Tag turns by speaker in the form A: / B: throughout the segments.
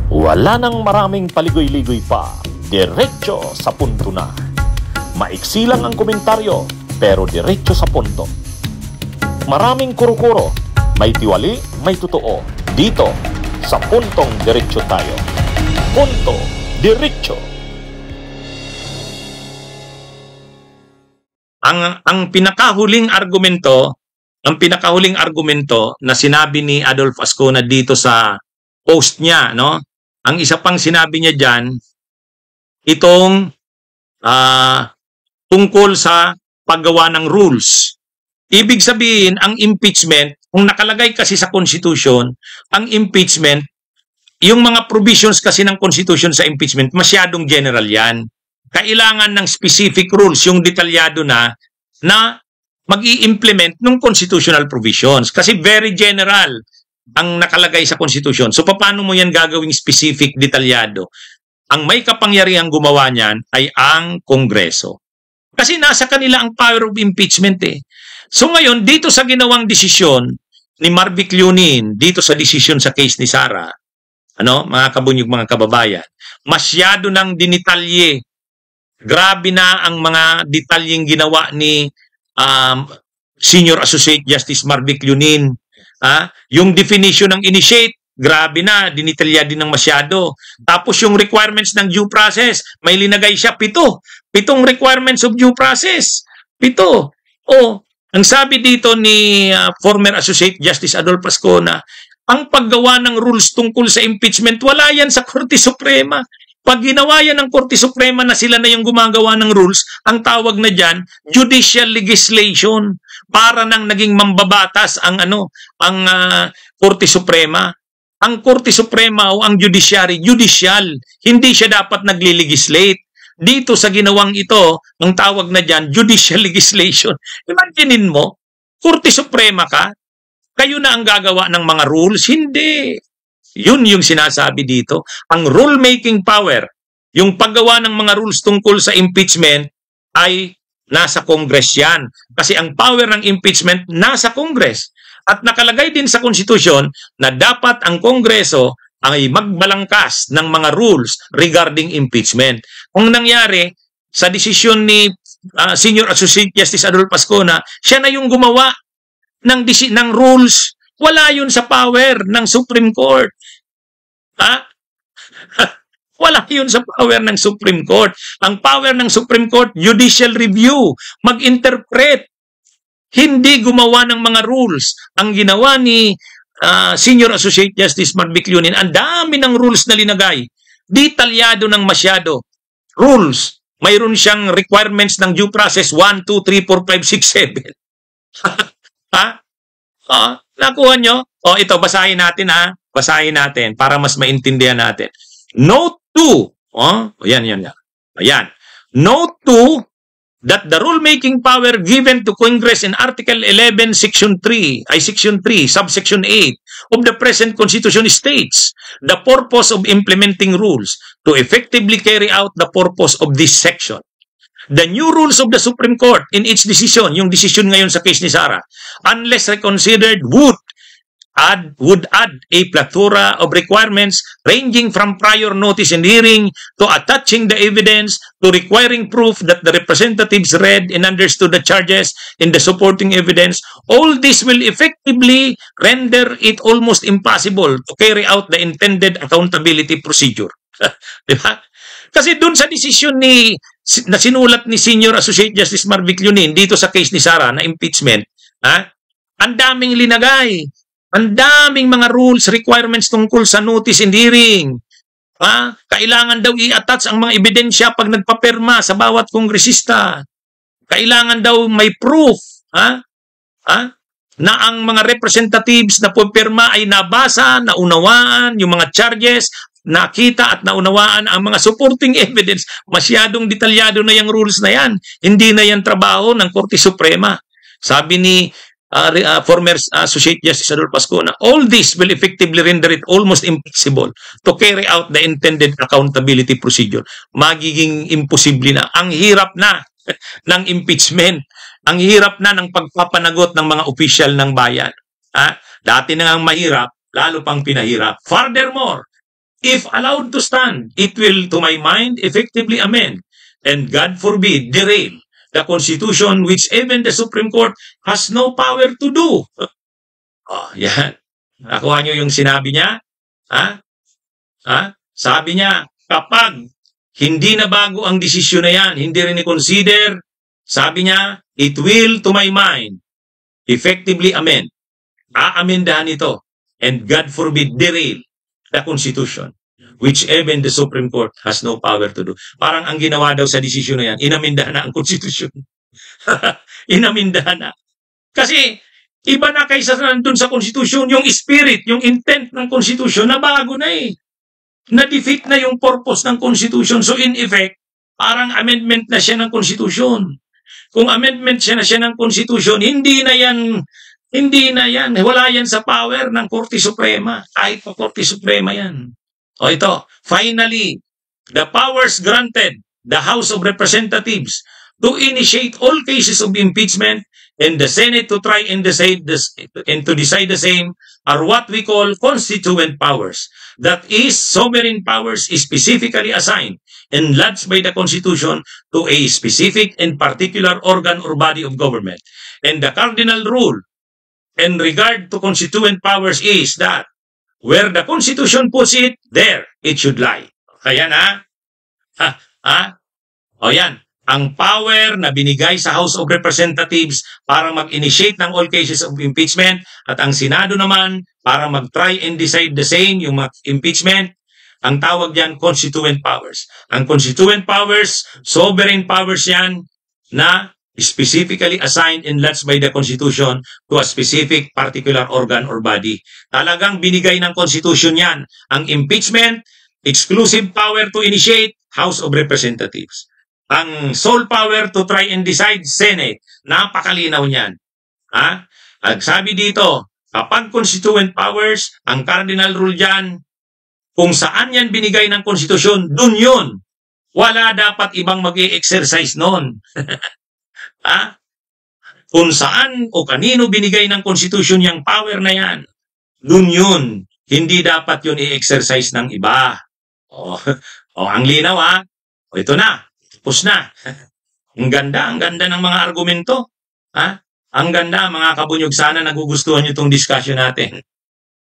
A: Wala nang maraming paligoy-ligoy pa, diretso sa punto na. Maiksi lang ang komentaryo, pero diretso sa punto. Maraming kuro-kuro, may tiwali, may totoo. Dito, sa puntong diretso tayo. Punto, diretso.
B: Ang pinakahuling argumento na sinabi ni Adolf Ascona dito sa post niya, no? Ang isa pang sinabi niya diyan, itong tungkol sa paggawa ng rules. Ibig sabihin, ang impeachment, kung nakalagay kasi sa Constitution, ang impeachment, yung mga provisions kasi ng Constitution sa impeachment, masyadong general yan. Kailangan ng specific rules, yung detalyado na mag-i-implement ng constitutional provisions. Kasi very general ang nakalagay sa Constitution. So, paano mo yan gagawing specific, detalyado? Ang may kapangyarihang gumawa niyan ay ang Kongreso. Kasi nasa kanila ang power of impeachment eh. So ngayon, dito sa ginawang desisyon ni Marvic Leonin, dito sa desisyon sa case ni Sara, mga kabunyog, mga kababayan, masyado nang dinitalye. Grabe na ang mga detalyeng ginawa ni Senior Associate Justice Marvic Leonin. Yung definition ng initiate, grabe na, dinitalya din ng masyado. Tapos yung requirements ng due process, may linagay siya, 7. 7 requirements of due process. 7. Ang sabi dito ni former Associate Justice Adolfo Ascona, ang paggawa ng rules tungkol sa impeachment, wala yan sa Korte Suprema. Pag ginawa yan ng Korte Suprema na sila na yung gumagawa ng rules, ang tawag na dyan, judicial legislation. Para nang naging mambabatas ang Korte Suprema. Ang Korte Suprema o ang judiciary, judicial. Hindi siya dapat nagli-legislate. Dito sa ginawang ito, ang tawag na dyan, judicial legislation. Imaginein mo, Korte Suprema ka, kayo na ang gagawa ng mga rules? Hindi. Yun yung sinasabi dito. Ang rule-making power, yung paggawa ng mga rules tungkol sa impeachment ay nasa Congress yan. Kasi ang power ng impeachment nasa Congress. At nakalagay din sa Constitution na dapat ang Kongreso ay magbalangkas ng mga rules regarding impeachment. Kung nangyari, sa desisyon ni Senior Associate Justice Adolfo Ascona, siya na yung gumawa ng rules. Wala yun sa power ng Supreme Court. Wala yun sa power ng Supreme Court. Ang power ng Supreme Court, judicial review, mag-interpret. Hindi gumawa ng mga rules. Ang ginawa ni Senior Associate Justice Marvic Leonin, ang dami ng rules na linagay. Detalyado ng masyado. Rules. Mayroon siyang requirements ng due process 1, 2, 3, 4, 5, 6, 7. Nakuha nyo? Ito, basahin natin Basahin natin para mas maintindihan natin. Note 2. Ayan. Note 2 that the rulemaking power given to Congress in Article 11, Section 3, Subsection 8 of the present Constitution states the purpose of implementing rules to effectively carry out the purpose of this section. The new rules of the Supreme Court in its decision, yung decision ngayon sa case ni Sara, unless reconsidered, would add a plethora of requirements ranging from prior notice and hearing to attaching the evidence to requiring proof that the representatives read and understood the charges in the supporting evidence. All this will effectively render it almost impossible to carry out the intended accountability procedure. Diba? Kasi dun sa desisyon na sinulat ni Senior Associate Justice Marvic Leonin dito sa case ni Sara na impeachment, ang daming linagay. Ang daming mga rules, requirements tungkol sa notice and hearing. Kailangan daw i-attach ang mga ebidensya pag nagpapirma sa bawat kongresista. Kailangan daw may proof na ang mga representatives na pupirma ay nabasa, naunawaan yung mga charges, nakita at naunawaan ang mga supporting evidence. Masyadong detalyado na yung rules na yan. Hindi na yan trabaho ng Korte Suprema. Sabi ni former Associate Justice Adolfo Ascona, all this will effectively render it almost impossible to carry out the intended accountability procedure. Magiging imposible na. Ang hirap na ng impeachment. Ang hirap na ng pagpapanagot ng mga opisyal ng bayan. Dati na nga mahirap, lalo pang pinahirap. Furthermore, if allowed to stand, it will, to my mind, effectively amend and, God forbid, derail the Constitution, which even the Supreme Court has no power to do. Oh, yan. Nakuha nyo yung sinabi niya? Sabi niya, kapag hindi na bago ang desisyon na yan, hindi rin i-consider, sabi niya, it will, to my mind, effectively amend. Aamendahan ito. And God forbid, derail the Constitution, which even the Supreme Court has no power to do. Parang ang ginawa daw sa desisyon na yan, inamindahan na ang Constitution. Inamindahan na. Kasi, iba na kaysa nandun sa Constitution, yung spirit, yung intent ng Constitution, na bago na eh. Na-defeat na yung purpose ng Constitution. So in effect, parang amendment na siya ng Constitution. Kung amendment siya ng Constitution, hindi na yan, wala yan sa power ng Korte Suprema. Kahit pa Korte Suprema yan. O ito, finally, the powers granted the House of Representatives to initiate all cases of impeachment and the Senate to try and decide the same are what we call constituent powers. That is, sovereign powers is specifically assigned and lodged by the Constitution to a specific and particular organ or body of government. And the cardinal rule in regard to constituent powers is that where the Constitution puts it, there it should lie. Kaya na, o yan, ang power na binigay sa House of Representatives para mag-initiate ng all cases of impeachment at ang Senado naman para mag-try and decide the same, yung impeachment, ang tawag diyan constituent powers. Ang constituent powers, sovereign powers yan na specifically assigned and lodged by the Constitution to a specific particular organ or body. Talagang binigay ng Constitution yan. Ang impeachment, exclusive power to initiate, House of Representatives. Ang sole power to try and decide, Senate. Napakalinaw niyan. Sabi dito, kapag constituent powers, ang cardinal rule dyan, kung saan yan binigay ng konstitusyon, dun yun. Wala dapat ibang mag-i-exercise nun. Kung saan o kanino binigay ng konstitusyon yung power na yan, dun yun. Hindi dapat yun i-exercise ng iba. Ang linaw ito na. Tapos na. Ang ganda ng mga argumento. Ang ganda, mga kabunyog, sana nagugustuhan nyo itong discussion natin.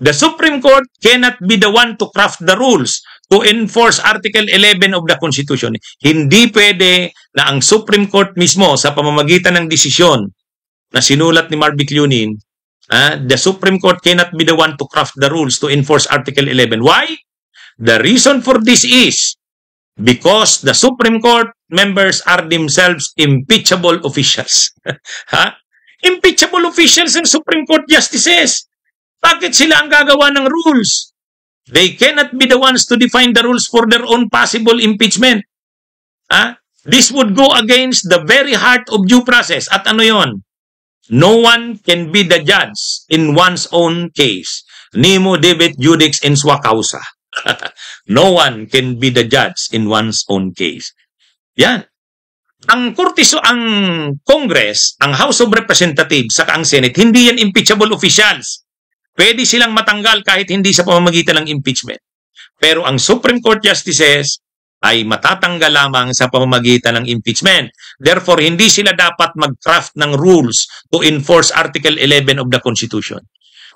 B: The Supreme Court cannot be the one to craft the rules to enforce Article 11 of the Constitution. Hindi pwede na ang Supreme Court mismo sa pamamagitan ng desisyon na sinulat ni Marvick Lunin, the Supreme Court cannot be the one to craft the rules to enforce Article 11. Why? The reason for this is because the Supreme Court members are themselves impeachable officials. Impeachable officials and Supreme Court justices. Bakit sila ang gagawa ng rules? They cannot be the ones to define the rules for their own possible impeachment. This would go against the very heart of due process. At ano yon? No one can be the judge in one's own case. Nemo debet judex in sua causa. No one can be the judge in one's own case. Yan. Ang Congress, ang House of Representatives, saka ang Senate, hindi yan impeachable officials. Pwede silang matanggal kahit hindi sa pamamagitan ng impeachment. Pero ang Supreme Court Justices ay matatanggal lamang sa pamamagitan ng impeachment. Therefore, hindi sila dapat mag-craft ng rules to enforce Article 11 of the Constitution.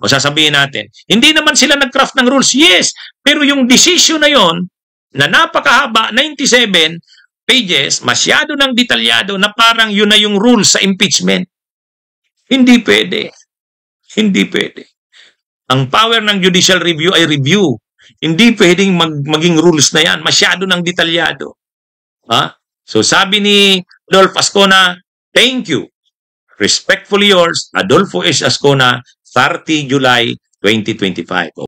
B: O sasabihin natin, hindi naman sila nag-craft ng rules. Yes, pero yung decision na yon na napakahaba, 97 pages, masyado ng detalyado na parang yun na yung rules sa impeachment. Hindi pwede. Hindi pwede. Ang power ng judicial review ay review. Hindi pwedeng maging rules na yan. Masyado ng detalyado. So sabi ni Adolfo Ascona, thank you. Respectfully yours, Adolfo S. Ascona, 30 July 2025.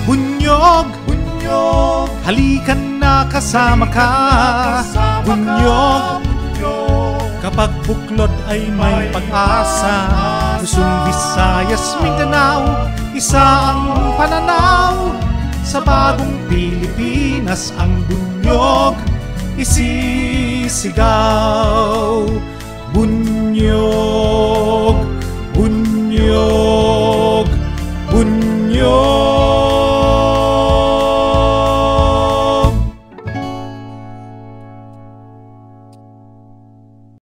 C: Bunyog, bunyog, halikan na kasama ka. Bunyog, kapag buklod ay may pag-asa. Luzon, Visayas, Mindanao, isa ang pananaw. Sa bagong Pilipinas ang bunyog isisigaw. Bunyog, bunyog, bunyog.